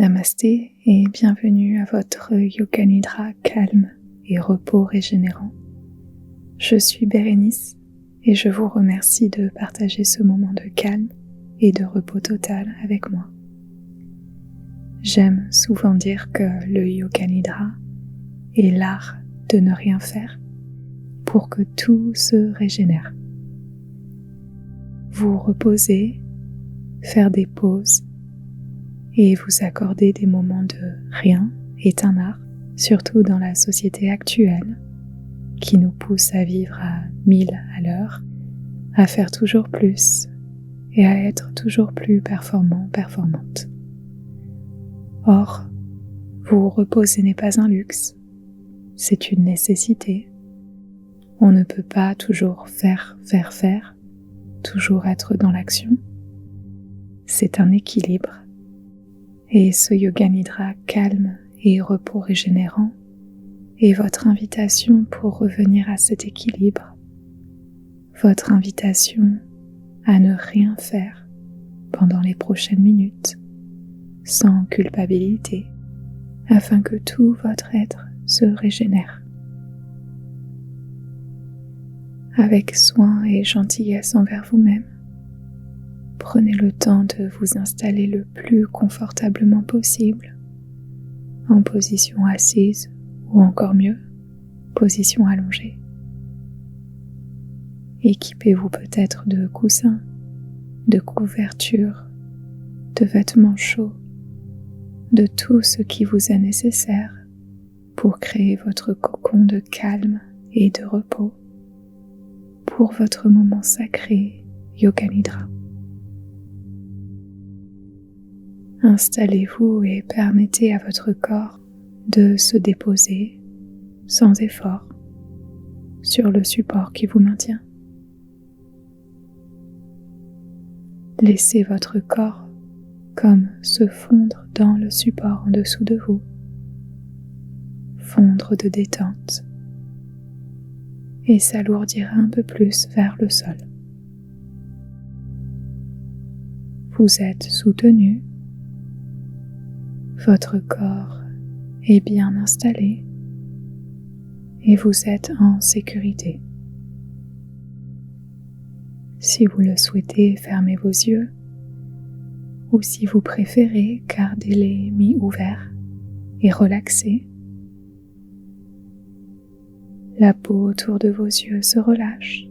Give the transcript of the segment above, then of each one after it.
Namasté et bienvenue à votre Yoga Nidra calme et repos régénérant. Je suis Bérénice et je vous remercie de partager ce moment de calme et de repos total avec moi. J'aime souvent dire que le Yoga Nidra est l'art de ne rien faire pour que tout se régénère. Vous reposer, faire des pauses et vous accorder des moments de rien est un art, surtout dans la société actuelle qui nous pousse à vivre à 1000 à l'heure, à faire toujours plus et à être toujours plus performante. Or, vous reposer n'est pas un luxe, c'est une nécessité. On ne peut pas toujours faire, toujours être dans l'action. C'est un équilibre. Et ce Yoga Nidra calme et repos régénérant est votre invitation pour revenir à cet équilibre, votre invitation à ne rien faire pendant les prochaines minutes, sans culpabilité, afin que tout votre être se régénère. Avec soin et gentillesse envers vous-même, prenez le temps de vous installer le plus confortablement possible, en position assise ou encore mieux, position allongée. Équipez-vous peut-être de coussins, de couvertures, de vêtements chauds, de tout ce qui vous est nécessaire pour créer votre cocon de calme et de repos pour votre moment sacré Yoga Nidra. Installez-vous et permettez à votre corps de se déposer sans effort sur le support qui vous maintient. Laissez votre corps comme se fondre dans le support en dessous de vous, fondre de détente et s'alourdir un peu plus vers le sol. Vous êtes soutenu. Votre corps est bien installé et vous êtes en sécurité. Si vous le souhaitez, fermez vos yeux ou si vous préférez, gardez-les mi-ouverts et relaxés. La peau autour de vos yeux se relâche,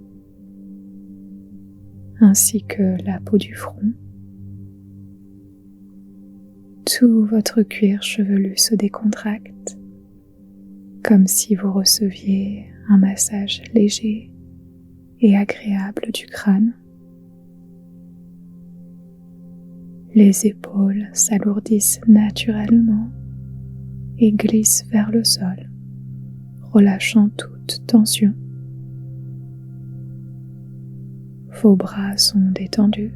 ainsi que la peau du front. Tout votre cuir chevelu se décontracte, comme si vous receviez un massage léger et agréable du crâne. Les épaules s'alourdissent naturellement et glissent vers le sol, relâchant toute tension. Vos bras sont détendus.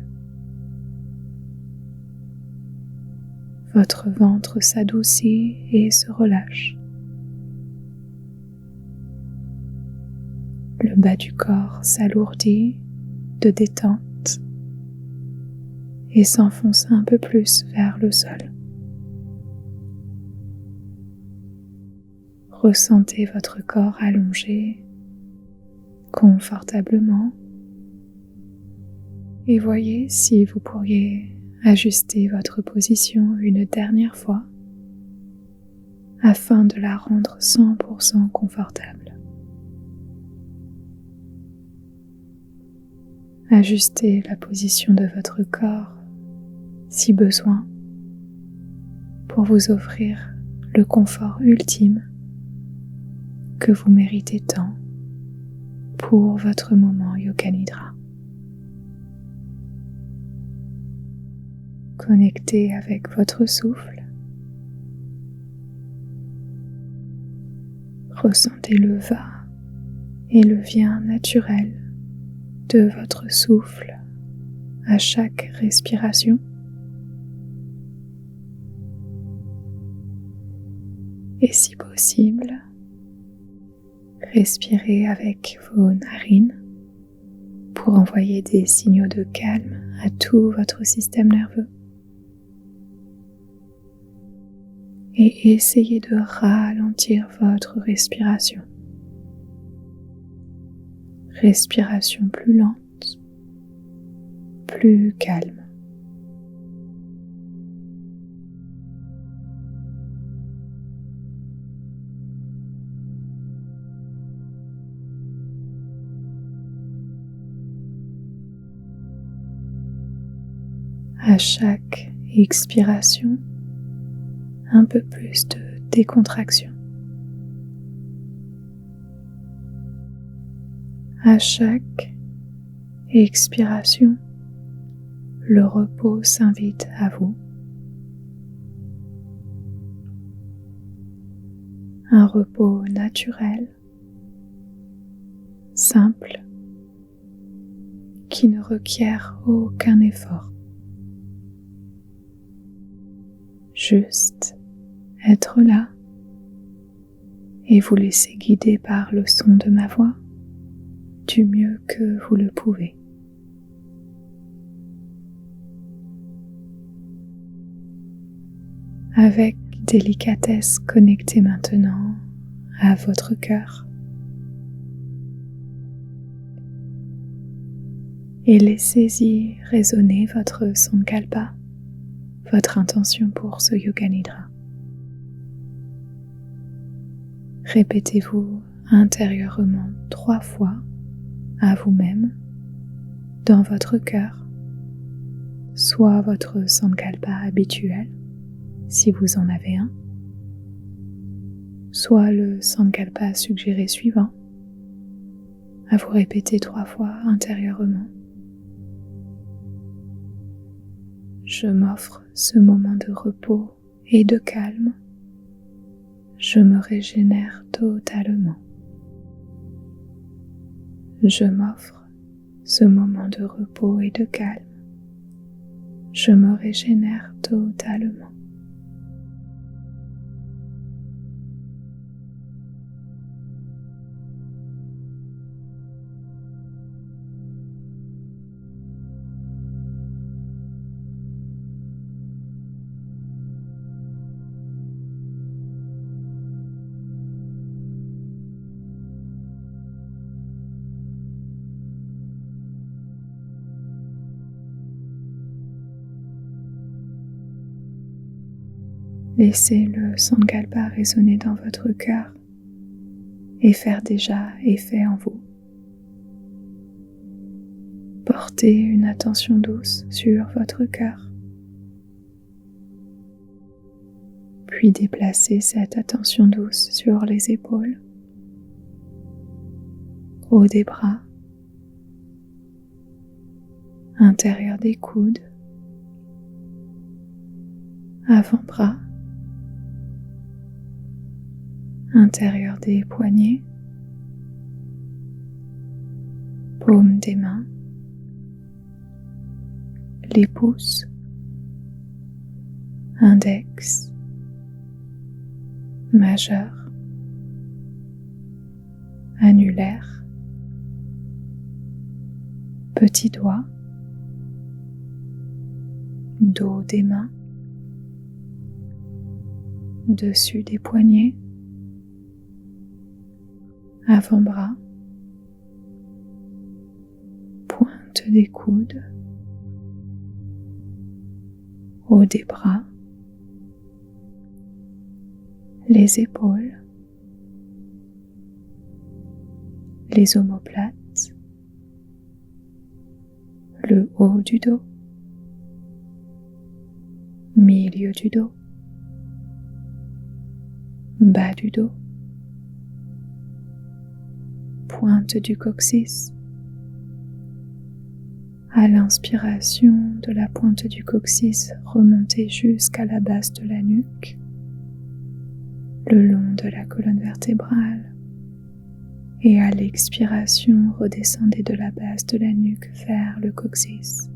Votre ventre s'adoucit et se relâche. Le bas du corps s'alourdit de détente et s'enfonce un peu plus vers le sol. Ressentez votre corps allongé confortablement et voyez si vous pourriez ajuster votre position une dernière fois afin de la rendre 100% confortable. Ajustez la position de votre corps si besoin pour vous offrir le confort ultime que vous méritez tant pour votre moment Yoga Nidra. Connectez avec votre souffle. Ressentez le va et le vient naturel de votre souffle à chaque respiration. Et si possible, respirez avec vos narines pour envoyer des signaux de calme à tout votre système nerveux. et essayez de ralentir votre respiration. Respiration plus lente, plus calme. À chaque expiration, un peu plus de décontraction. À chaque expiration, le repos s'invite à vous. Un repos naturel, simple, qui ne requiert aucun effort. Juste être là et vous laisser guider par le son de ma voix du mieux que vous le pouvez. Avec délicatesse, connectez maintenant à votre cœur et laissez-y résonner votre sankalpa, votre intention pour ce yoga nidra. Répétez-vous intérieurement 3 fois à vous-même dans votre cœur, soit votre sankalpa habituel, si vous en avez un, soit le sankalpa suggéré suivant, à vous répéter 3 fois intérieurement. Je m'offre ce moment de repos et de calme. Je me régénère totalement. Je m'offre ce moment de repos et de calme. Je me régénère totalement. Laissez le sankalpa résonner dans votre cœur et faire déjà effet en vous. Portez une attention douce sur votre cœur, puis déplacez cette attention douce sur les épaules, haut des bras, intérieur des coudes, avant-bras, intérieur des poignets, paume des mains, les pouces, index, majeur, annulaire, petit doigt, dos des mains, dessus des poignets, avant-bras, pointe des coudes, haut des bras, les épaules, les omoplates, le haut du dos, milieu du dos, bas du dos, pointe du coccyx. À l'inspiration de la pointe du coccyx, remontez jusqu'à la base de la nuque, le long de la colonne vertébrale, et à l'expiration, redescendez de la base de la nuque vers le coccyx.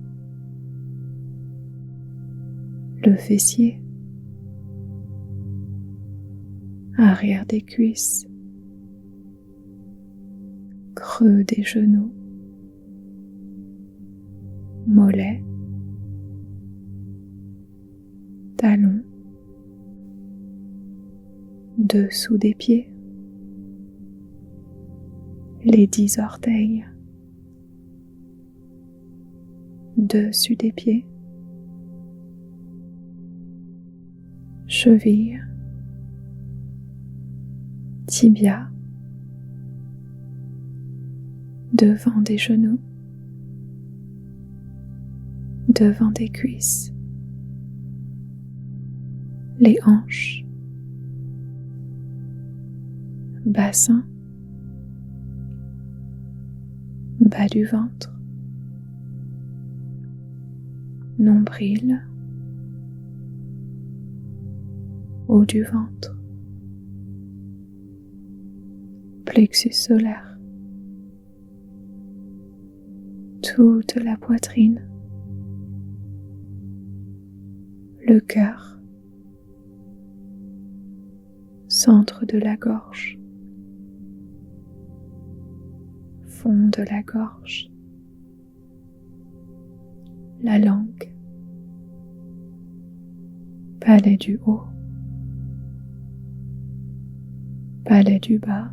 Le fessier, arrière des cuisses, creux des genoux, mollets, talons, dessous des pieds, les 10 orteils, dessus des pieds, cheville, tibia, devant des genoux, devant des cuisses, les hanches, bassin, bas du ventre, nombril, haut du ventre, plexus solaire, toute la poitrine, le cœur, centre de la gorge, fond de la gorge, la langue, palais du haut, palais du bas,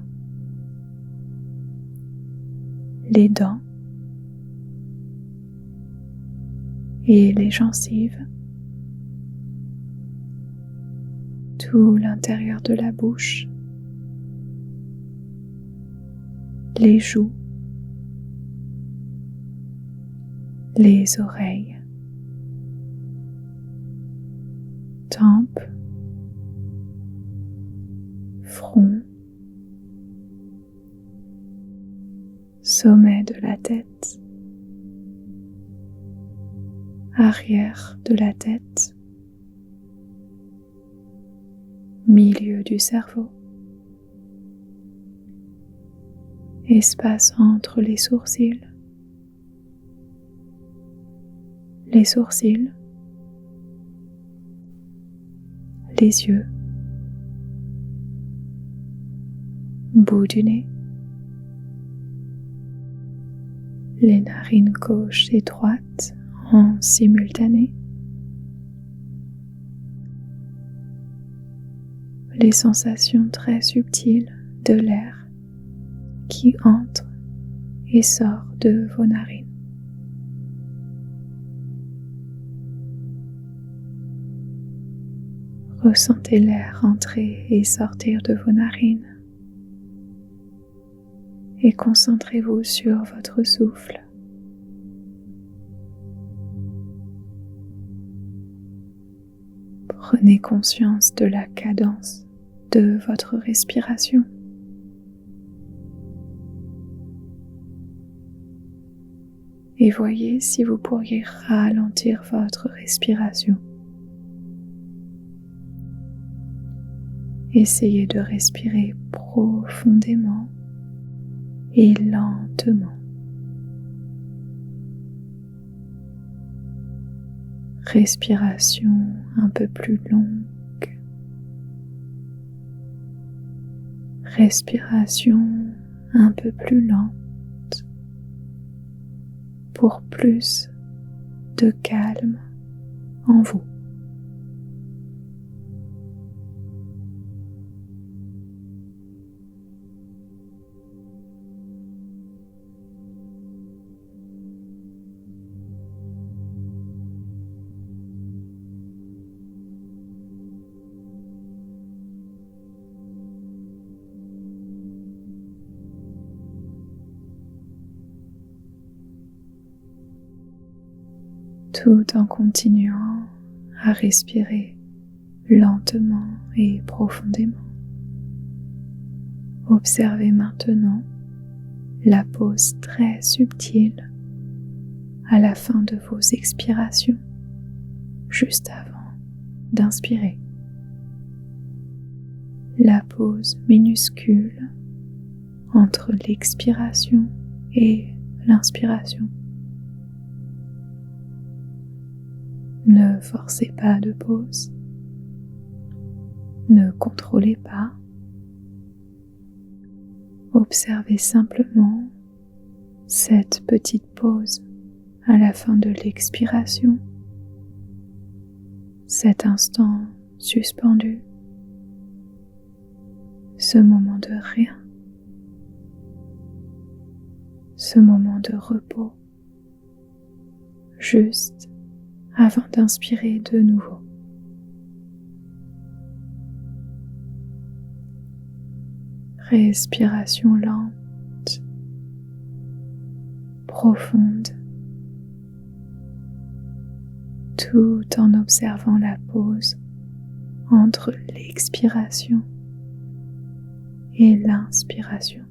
les dents et les gencives, tout l'intérieur de la bouche, les joues, les oreilles, tempes, front, sommet de la tête, arrière de la tête, milieu du cerveau, espace entre les sourcils, les yeux, bout du nez, les narines gauche et droite en simultané, les sensations très subtiles de l'air qui entre et sort de vos narines. Ressentez l'air entrer et sortir de vos narines et concentrez-vous sur votre souffle. Prenez conscience de la cadence de votre respiration. Et voyez si vous pourriez ralentir votre respiration. Essayez de respirer profondément et lentement. Respiration un peu plus longue. Respiration un peu plus lente pour plus de calme en vous. Tout en continuant à respirer lentement et profondément. Observez maintenant la pause très subtile à la fin de vos expirations, juste avant d'inspirer. La pause minuscule entre l'expiration et l'inspiration. Ne forcez pas de pause, ne contrôlez pas, observez simplement cette petite pause à la fin de l'expiration, cet instant suspendu, ce moment de rien, ce moment de repos, juste avant d'inspirer de nouveau. Respiration lente, profonde, tout en observant la pause entre l'expiration et l'inspiration.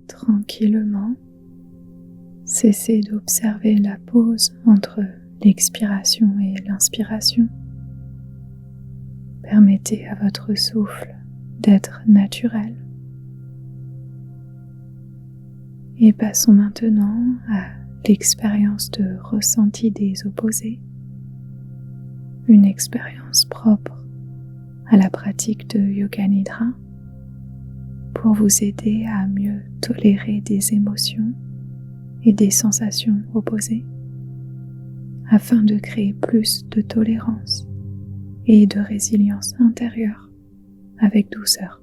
Tranquillement, cessez d'observer la pause entre l'expiration et l'inspiration. Permettez à votre souffle d'être naturel. Et passons maintenant à l'expérience de ressenti des opposés, une expérience propre à la pratique de Yoga Nidra pour vous aider à mieux tolérer des émotions et des sensations opposées, afin de créer plus de tolérance et de résilience intérieure avec douceur.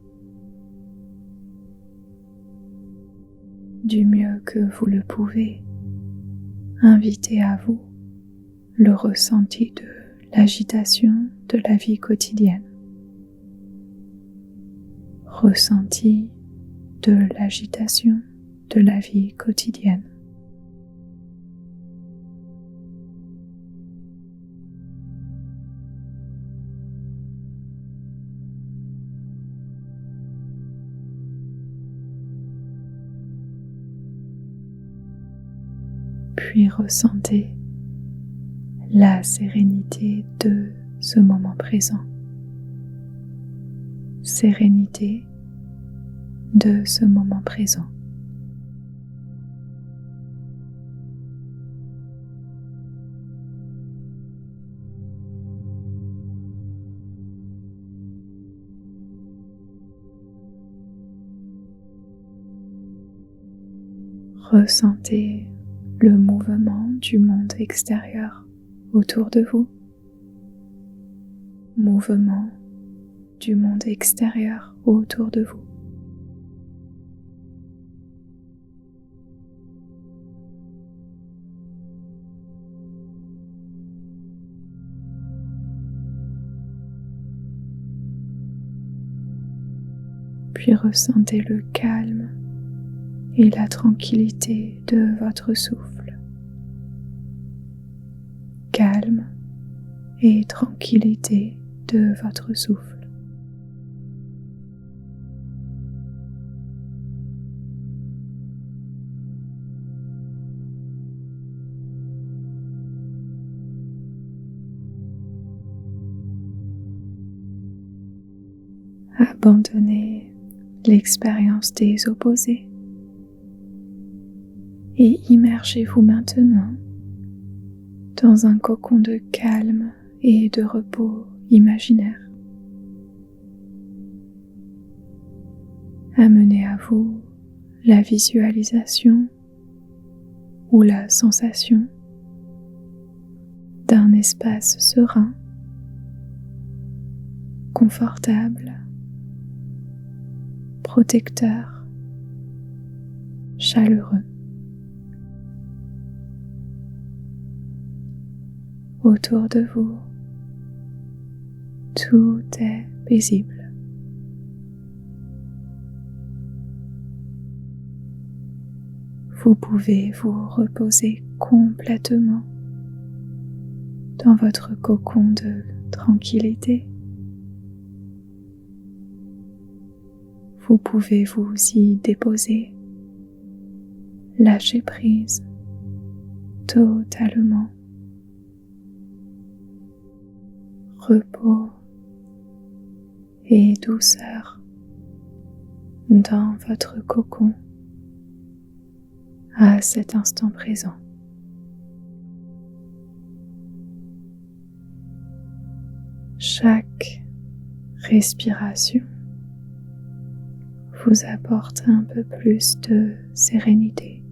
Du mieux que vous le pouvez, invitez à vous le ressenti de l'agitation de la vie quotidienne. Ressenti de l'agitation de la vie quotidienne. Puis ressentez la sérénité de ce moment présent. Sérénité de ce moment présent. Ressentez le mouvement du monde extérieur autour de vous. Mouvement du monde extérieur autour de vous. Puis ressentez le calme et la tranquillité de votre souffle. Calme et tranquillité de votre souffle. Abandonnez l'expérience des opposés et immergez-vous maintenant dans un cocon de calme et de repos imaginaire. amenez à vous la visualisation ou la sensation d'un espace serein, confortable, protecteur, chaleureux. Autour de vous, tout est paisible. Vous pouvez vous reposer complètement dans votre cocon de tranquillité. Vous pouvez vous y déposer, lâcher prise totalement. Repos et douceur dans votre cocon à cet instant présent. Chaque respiration vous apporte un peu plus de sérénité.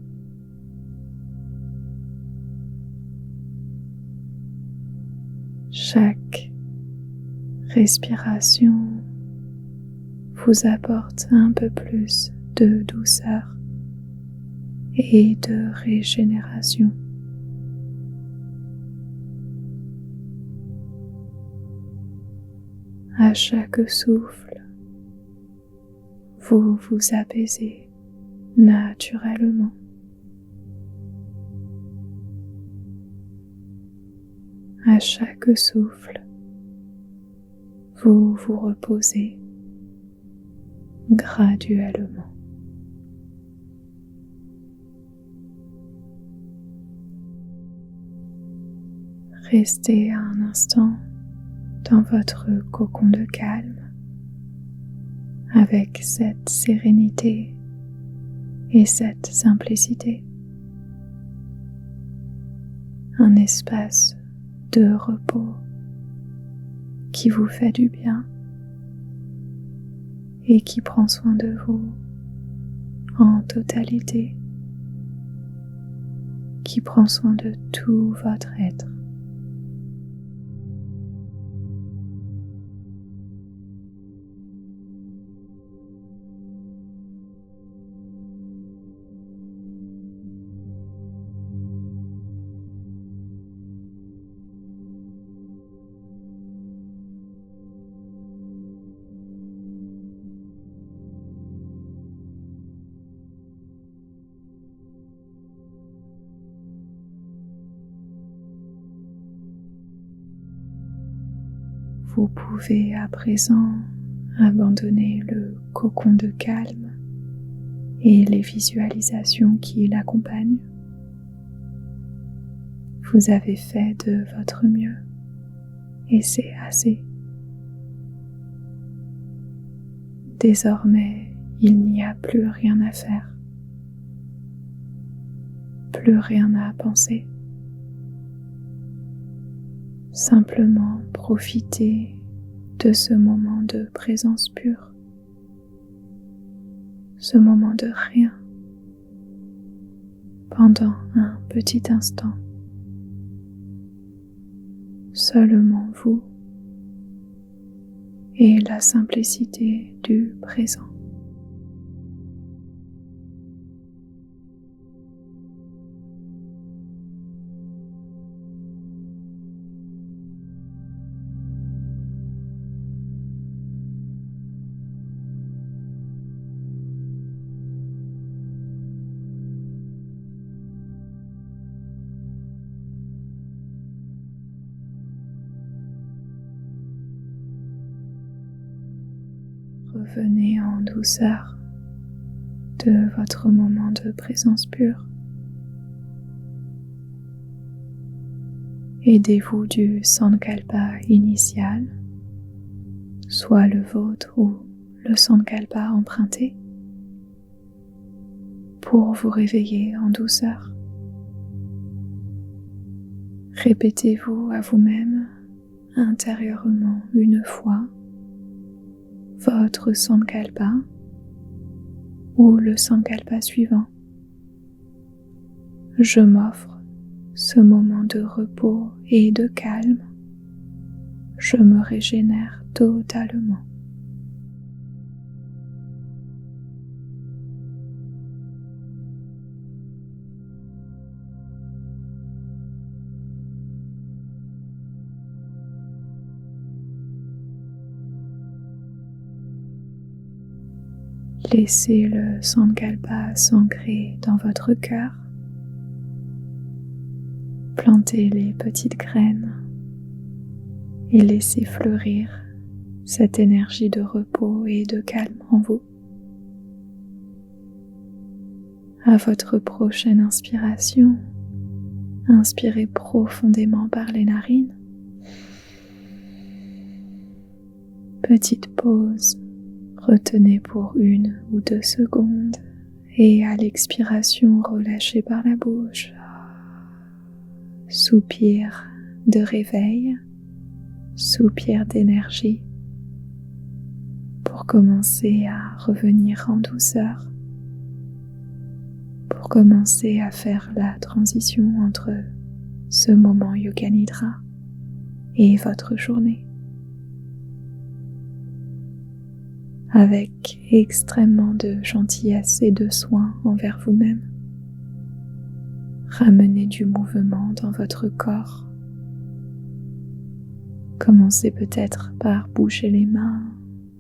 Chaque respiration vous apporte un peu plus de douceur et de régénération. À chaque souffle, vous vous apaisez naturellement. À chaque souffle, vous vous reposez graduellement. Restez un instant dans votre cocon de calme avec cette sérénité et cette simplicité. Un espace de repos qui vous fait du bien et qui prend soin de vous en totalité, qui prend soin de tout votre être. Vous pouvez à présent abandonner le cocon de calme et les visualisations qui l'accompagnent. Vous avez fait de votre mieux et c'est assez. Désormais, il n'y a plus rien à faire, plus rien à penser. Simplement profitez de ce moment de présence pure, ce moment de rien, pendant un petit instant. Seulement vous et la simplicité du présent. Revenez en douceur de votre moment de présence pure. Aidez-vous du Sankalpa initial, soit le vôtre ou le Sankalpa emprunté, pour vous réveiller en douceur. Répétez-vous à vous-même intérieurement une fois votre Sankalpa ou le sankalpa suivant, je m'offre ce moment de repos et de calme. Je me régénère totalement. Laissez le sankalpa s'ancrer dans votre cœur. Plantez les petites graines et laissez fleurir cette énergie de repos et de calme en vous. À votre prochaine inspiration, inspirez profondément par les narines. Petite pause. Retenez pour 1 ou 2 secondes et à l'expiration, relâchez par la bouche. Soupir de réveil, soupir d'énergie pour commencer à revenir en douceur, pour commencer à faire la transition entre ce moment Yoga Nidra et votre journée. Avec extrêmement de gentillesse et de soin envers vous-même. Ramenez du mouvement dans votre corps. Commencez peut-être par bouger les mains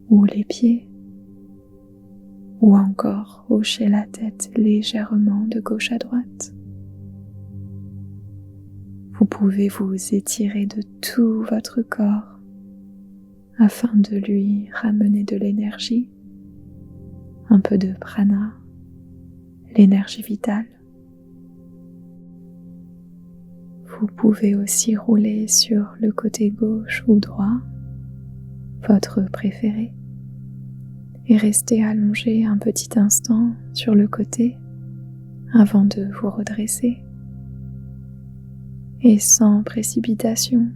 ou les pieds, ou encore hocher la tête légèrement de gauche à droite. Vous pouvez vous étirer de tout votre corps afin de lui ramener de l'énergie, un peu de prana, l'énergie vitale. Vous pouvez aussi rouler sur le côté gauche ou droit, votre préféré, et rester allongé un petit instant sur le côté avant de vous redresser. Et sans précipitation,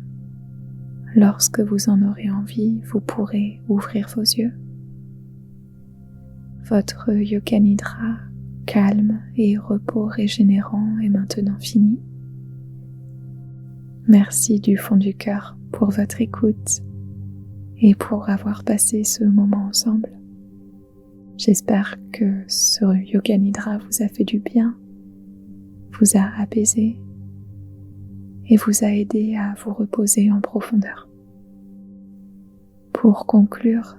lorsque vous en aurez envie, vous pourrez ouvrir vos yeux. Votre Yoga Nidra, calme et repos régénérant est maintenant fini. Merci du fond du cœur pour votre écoute et pour avoir passé ce moment ensemble. J'espère que ce Yoga Nidra vous a fait du bien, vous a apaisé et vous a aidé à vous reposer en profondeur. Pour conclure,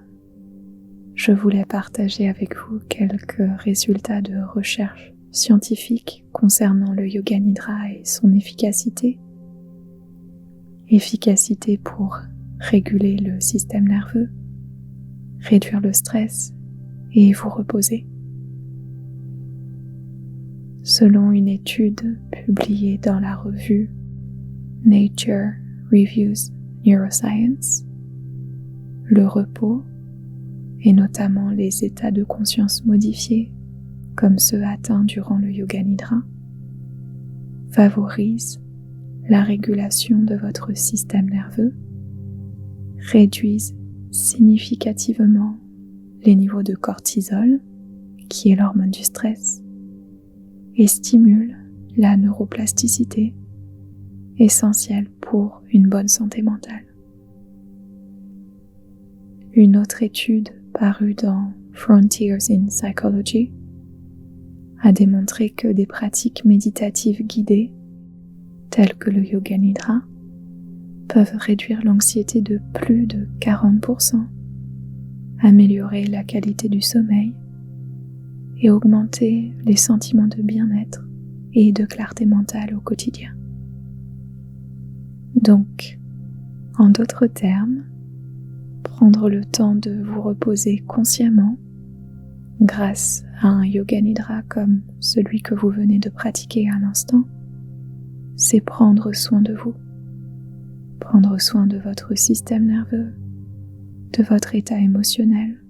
je voulais partager avec vous quelques résultats de recherche scientifique concernant le Yoga Nidra et son efficacité. Efficacité pour réguler le système nerveux, réduire le stress et vous reposer. Selon une étude publiée dans la revue Nature Reviews Neuroscience, le repos, et notamment les états de conscience modifiés, comme ceux atteints durant le Yoga Nidra, favorisent la régulation de votre système nerveux, réduisent significativement les niveaux de cortisol, qui est l'hormone du stress, et stimulent la neuroplasticité, essentielle pour une bonne santé mentale. Une autre étude parue dans Frontiers in Psychology a démontré que des pratiques méditatives guidées, telles que le Yoga Nidra, peuvent réduire l'anxiété de plus de 40%, améliorer la qualité du sommeil et augmenter les sentiments de bien-être et de clarté mentale au quotidien. Donc, en d'autres termes, prendre le temps de vous reposer consciemment grâce à un Yoga Nidra comme celui que vous venez de pratiquer à l'instant, c'est prendre soin de vous, prendre soin de votre système nerveux, de votre état émotionnel,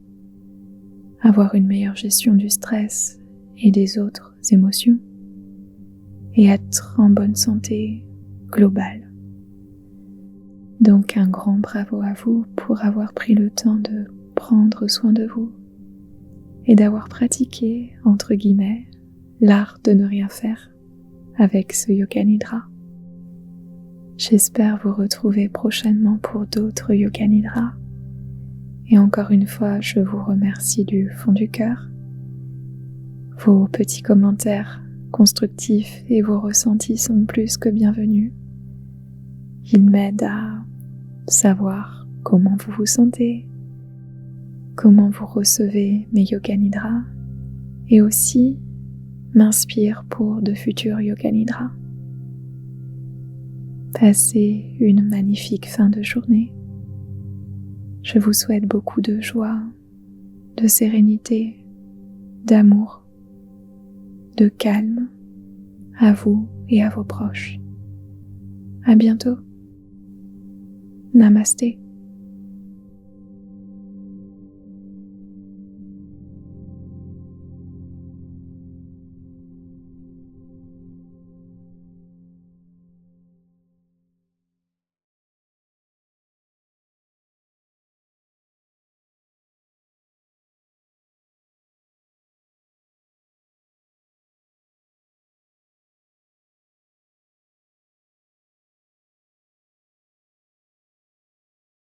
avoir une meilleure gestion du stress et des autres émotions, et être en bonne santé globale. Donc un grand bravo à vous pour avoir pris le temps de prendre soin de vous et d'avoir pratiqué, entre guillemets, l'art de ne rien faire avec ce Yoga Nidra. J'espère vous retrouver prochainement pour d'autres Yoga Nidra. Et encore une fois, je vous remercie du fond du cœur. Vos petits commentaires constructifs et vos ressentis sont plus que bienvenus. Ils m'aident à savoir comment vous vous sentez, comment vous recevez mes Yoga Nidra et aussi m'inspirent pour de futurs Yoga Nidra. Passez une magnifique fin de journée. Je vous souhaite beaucoup de joie, de sérénité, d'amour, de calme à vous et à vos proches. À bientôt. Namasté.